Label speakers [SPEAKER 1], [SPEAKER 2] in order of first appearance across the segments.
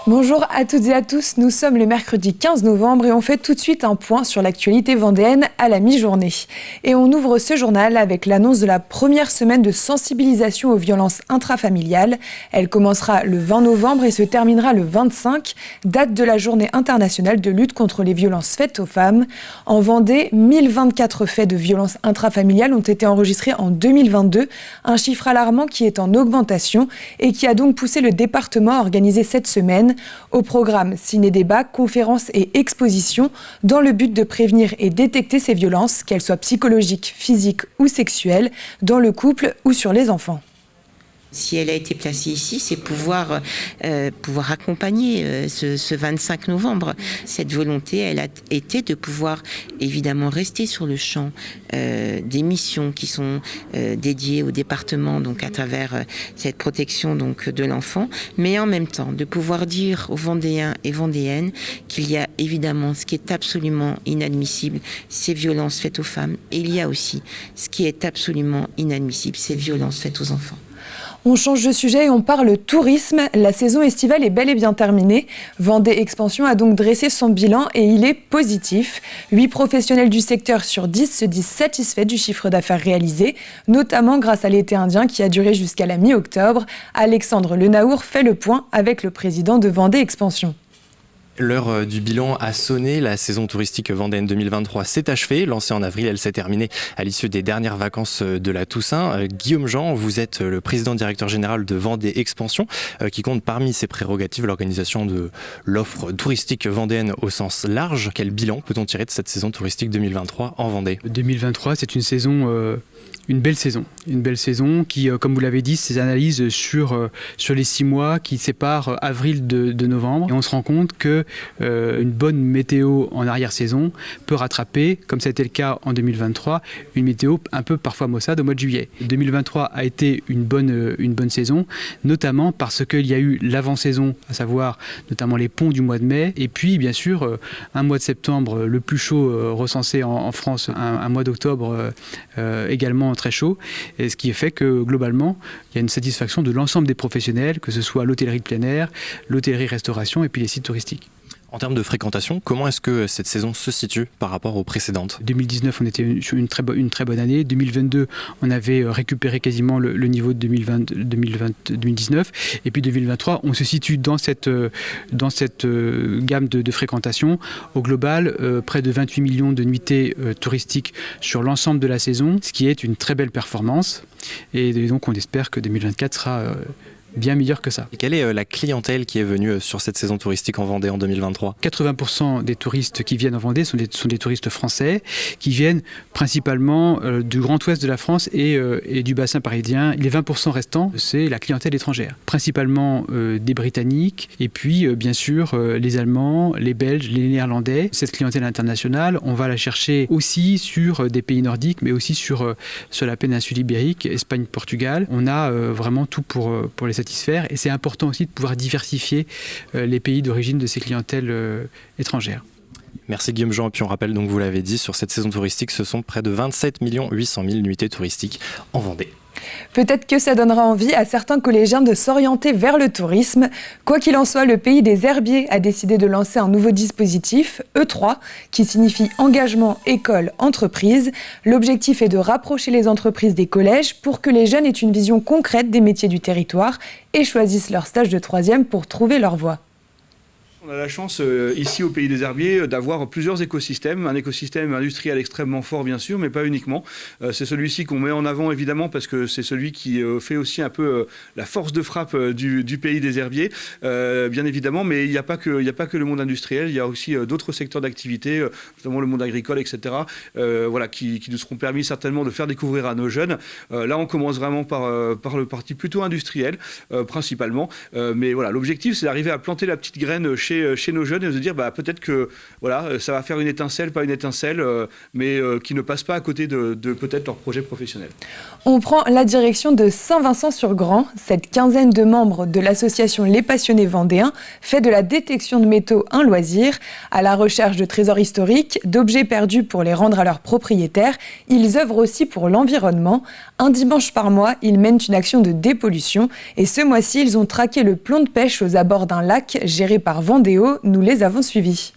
[SPEAKER 1] Bonjour à toutes et à tous, nous sommes le mercredi 15 novembre et on fait tout de suite un point sur l'actualité vendéenne à la mi-journée. Et on ouvre ce journal avec l'annonce de la première semaine de sensibilisation aux violences intrafamiliales. Elle commencera le 20 novembre et se terminera le 25, date de la journée internationale de lutte contre les violences faites aux femmes. En Vendée, 1024 faits de violences intrafamiliales ont été enregistrés en 2022, un chiffre alarmant qui est en augmentation et qui a donc poussé le département à organiser cette semaine. Au programme, ciné-débat, conférences et expositions, dans le but de prévenir et détecter ces violences, qu'elles soient psychologiques, physiques ou sexuelles, dans le couple ou sur les enfants.
[SPEAKER 2] Si elle a été placée ici, c'est pouvoir accompagner ce 25 novembre. Cette volonté, elle a été de pouvoir évidemment rester sur le champ des missions qui sont dédiées au département, donc à travers cette protection donc de l'enfant, mais en même temps de pouvoir dire aux Vendéens et Vendéennes qu'il y a évidemment ce qui est absolument inadmissible, ces violences faites aux femmes, et il y a aussi ce qui est absolument inadmissible, ces violences faites aux enfants.
[SPEAKER 1] On change de sujet et on parle tourisme. La saison estivale est bel et bien terminée. Vendée Expansion a donc dressé son bilan et il est positif. 8 professionnels du secteur sur 10 se disent satisfaits du chiffre d'affaires réalisé, notamment grâce à l'été indien qui a duré jusqu'à la mi-octobre. Alexandre Lenaour fait le point avec le président de Vendée Expansion.
[SPEAKER 3] L'heure du bilan a sonné, la saison touristique vendéenne 2023 s'est achevée. Lancée en avril, elle s'est terminée à l'issue des dernières vacances de la Toussaint. Guillaume Jean, vous êtes le président directeur général de Vendée Expansion, qui compte parmi ses prérogatives l'organisation de l'offre touristique vendéenne au sens large. Quel bilan peut-on tirer de cette saison touristique 2023 en Vendée ?
[SPEAKER 4] 2023, c'est une saison... Une belle saison qui, comme vous l'avez dit, s'analyse sur les 6 mois qui séparent avril de novembre. Et on se rend compte que une bonne météo en arrière-saison peut rattraper, comme ça a été le cas en 2023, une météo un peu parfois maussade au mois de juillet. 2023 a été une bonne saison, notamment parce qu'il y a eu l'avant-saison, à savoir notamment les ponts du mois de mai, et puis bien sûr un mois de septembre le plus chaud recensé en France, un mois d'octobre également très chaud, et ce qui fait que globalement il y a une satisfaction de l'ensemble des professionnels, que ce soit l'hôtellerie de plein air, l'hôtellerie-restauration et puis les sites touristiques.
[SPEAKER 3] En termes de fréquentation, comment est-ce que cette saison se situe par rapport aux précédentes ?
[SPEAKER 4] 2019, on était sur une très bonne année. 2022, on avait récupéré quasiment le niveau de 2019. Et puis 2023, on se situe dans cette gamme de fréquentation. Au global, près de 28 millions de nuitées touristiques sur l'ensemble de la saison, ce qui est une très belle performance. Et donc, on espère que 2024 sera... bien meilleur que ça.
[SPEAKER 3] Et quelle est la clientèle qui est venue sur cette saison touristique en Vendée en 2023 ?
[SPEAKER 4] 80% des touristes qui viennent en Vendée sont des touristes français qui viennent principalement du Grand Ouest de la France et du bassin parisien. Les 20% restants, c'est la clientèle étrangère, principalement des Britanniques et puis bien sûr les Allemands, les Belges, les Néerlandais. Cette clientèle internationale, on va la chercher aussi sur des pays nordiques, mais aussi sur la péninsule ibérique, Espagne, Portugal. On a vraiment tout pour les satisfaire, et c'est important aussi de pouvoir diversifier les pays d'origine de ces clientèles étrangères.
[SPEAKER 3] Merci Guillaume Jean, et puis on rappelle, donc vous l'avez dit, sur cette saison touristique, ce sont près de 27 800 000 nuitées touristiques en Vendée.
[SPEAKER 1] Peut-être que ça donnera envie à certains collégiens de s'orienter vers le tourisme. Quoi qu'il en soit, le Pays des Herbiers a décidé de lancer un nouveau dispositif, E3, qui signifie engagement, école, entreprise. L'objectif est de rapprocher les entreprises des collèges pour que les jeunes aient une vision concrète des métiers du territoire et choisissent leur stage de 3e pour trouver leur voie.
[SPEAKER 5] On a la chance ici au Pays des Herbiers d'avoir plusieurs écosystèmes, un écosystème industriel extrêmement fort bien sûr, mais pas uniquement. C'est celui-ci qu'on met en avant évidemment parce que c'est celui qui fait aussi un peu la force de frappe du Pays des Herbiers, bien évidemment, mais il n'y a pas que le monde industriel, il y a aussi d'autres secteurs d'activité, notamment le monde agricole, etc., qui nous seront permis certainement de faire découvrir à nos jeunes. Là, on commence vraiment par le parti plutôt industriel, principalement, mais voilà, l'objectif c'est d'arriver à planter la petite graine chez chez nos jeunes et de se dire peut-être que voilà, ça va faire une étincelle, pas une étincelle, mais qui ne passe pas à côté de peut-être leur projet professionnel.
[SPEAKER 1] On prend la direction de Saint-Vincent-sur-Grand. Cette quinzaine de membres de l'association Les Passionnés Vendéens fait de la détection de métaux un loisir. À la recherche de trésors historiques, d'objets perdus pour les rendre à leurs propriétaires, ils œuvrent aussi pour l'environnement. Un dimanche par mois, ils mènent une action de dépollution. Et ce mois-ci, ils ont traqué le plomb de pêche aux abords d'un lac géré par Vendéo. Nous les avons suivis.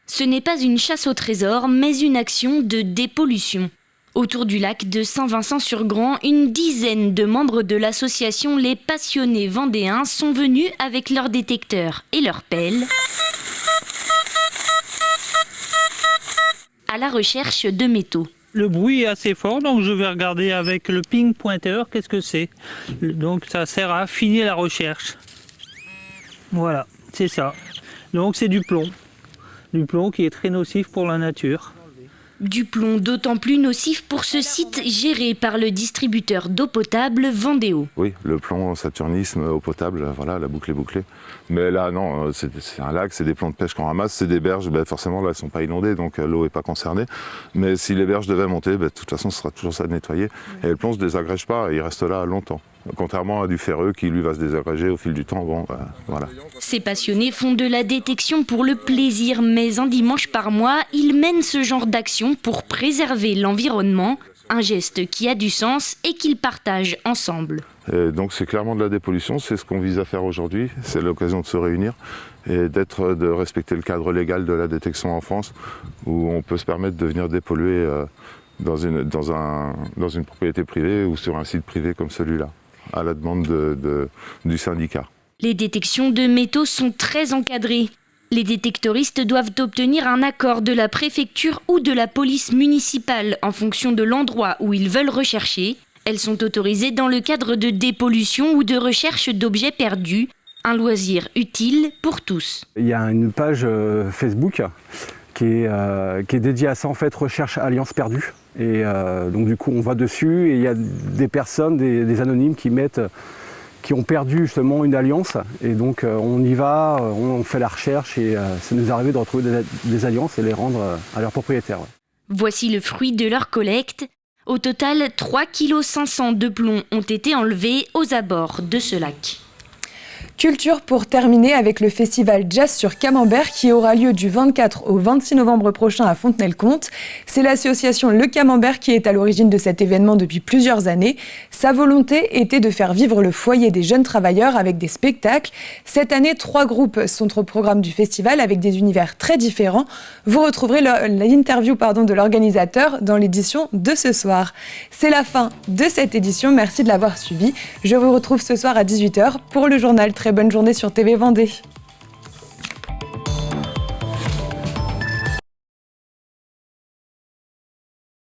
[SPEAKER 6] Ce n'est pas une chasse au trésor, mais une action de dépollution. Autour du lac de Saint-Vincent-sur-Grand, une dizaine de membres de l'association Les Passionnés Vendéens sont venus avec leurs détecteurs et leurs pelles à la recherche de métaux.
[SPEAKER 7] Le bruit est assez fort, donc je vais regarder avec le ping pointeur qu'est-ce que c'est. Donc ça sert à affiner la recherche. Voilà, c'est ça. Donc c'est du plomb. Du plomb qui est très nocif pour la nature.
[SPEAKER 6] Du plomb d'autant plus nocif pour ce site géré par le distributeur d'eau potable Vendéo.
[SPEAKER 8] Oui, le plomb, saturnisme, eau potable, voilà, la boucle est bouclée. Mais là, non, c'est un lac, c'est des plombs de pêche qu'on ramasse, c'est des berges, forcément, là, elles ne sont pas inondées, donc l'eau n'est pas concernée. Mais si les berges devaient monter, de toute façon, ce sera toujours ça de nettoyer. Et le plomb ne se désagrège pas, il reste là longtemps. Contrairement à du ferreux qui, lui, va se désagréger au fil du temps. Voilà.
[SPEAKER 6] Ces passionnés font de la détection pour le plaisir, mais un dimanche par mois, ils mènent ce genre d'action pour préserver l'environnement, un geste qui a du sens et qu'ils partagent ensemble.
[SPEAKER 8] Et donc c'est clairement de la dépollution, c'est ce qu'on vise à faire aujourd'hui, c'est l'occasion de se réunir et de respecter le cadre légal de la détection en France, où on peut se permettre de venir dépolluer dans une propriété privée ou sur un site privé comme celui-là, à la demande du syndicat.
[SPEAKER 6] Les détections de métaux sont très encadrées. Les détectoristes doivent obtenir un accord de la préfecture ou de la police municipale en fonction de l'endroit où ils veulent rechercher. Elles sont autorisées dans le cadre de dépollution ou de recherche d'objets perdus, un loisir utile pour tous.
[SPEAKER 9] Il y a une page Facebook qui est dédiée à ça, en fait, recherche alliance perdue. Et donc du coup on va dessus et il y a des personnes, des anonymes qui ont perdu justement une alliance. Et donc on y va, on fait la recherche et ça nous est arrivé de retrouver des alliances et les rendre à leurs propriétaires.
[SPEAKER 6] Voici le fruit de leur collecte. Au total, 3,5 kg de plomb ont été enlevés aux abords de ce lac.
[SPEAKER 1] Culture pour terminer avec le festival Jazz sur Camembert qui aura lieu du 24 au 26 novembre prochain à Fontenay-le-Comte. C'est l'association Le Camembert qui est à l'origine de cet événement depuis plusieurs années. Sa volonté était de faire vivre le foyer des jeunes travailleurs avec des spectacles. Cette année, 3 groupes sont au programme du festival avec des univers très différents. Vous retrouverez l'interview de l'organisateur dans l'édition de ce soir. C'est la fin de cette édition. Merci de l'avoir suivi. Je vous retrouve ce soir à 18h pour le journal. Très bonne journée sur TV Vendée.